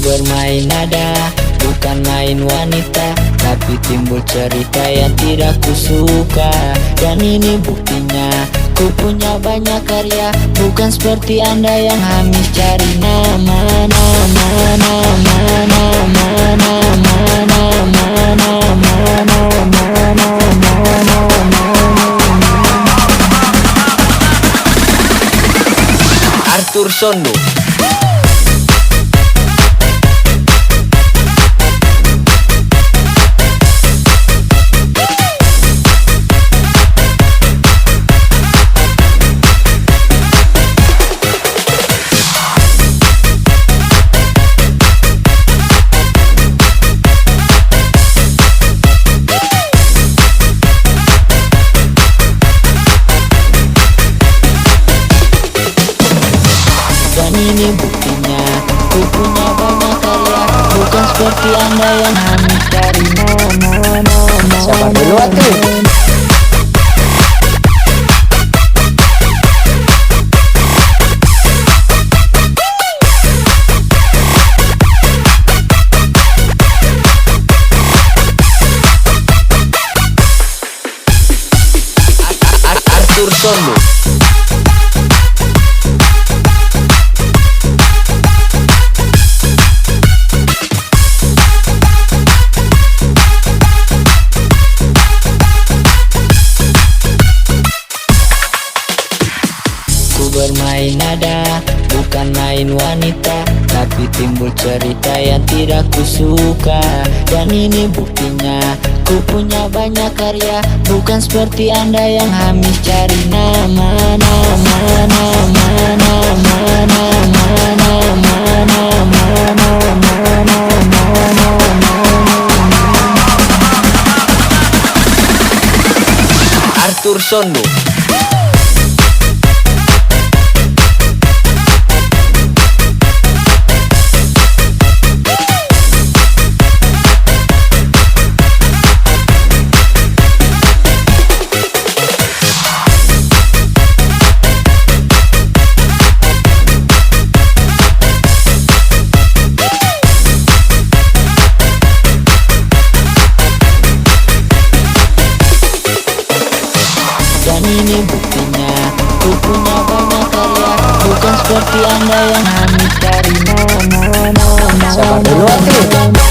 bermain nada, bukan main wanita, tapi timbul cerita yang tidak kusuka. Dan ini buktinya, ku punya banyak karya, bukan seperti anda yang habis cari nama. Arthur Sondo. Dan ini buktinya, ku punya banyak karya, bukan seperti anda yang habis cari nama. Siapa duluan tuh? Arthur Sondo. Bermain nada, bukan main wanita, tapi timbul cerita yang tidak kusuka. Dan ini buktinya, ku punya banyak karya, bukan seperti anda yang habis cari nama. Arthur Sondo. Dan ini buktinya, ku punya banyak karya, bukan seperti anda yang habis cari nama. Siapa duluan tuh?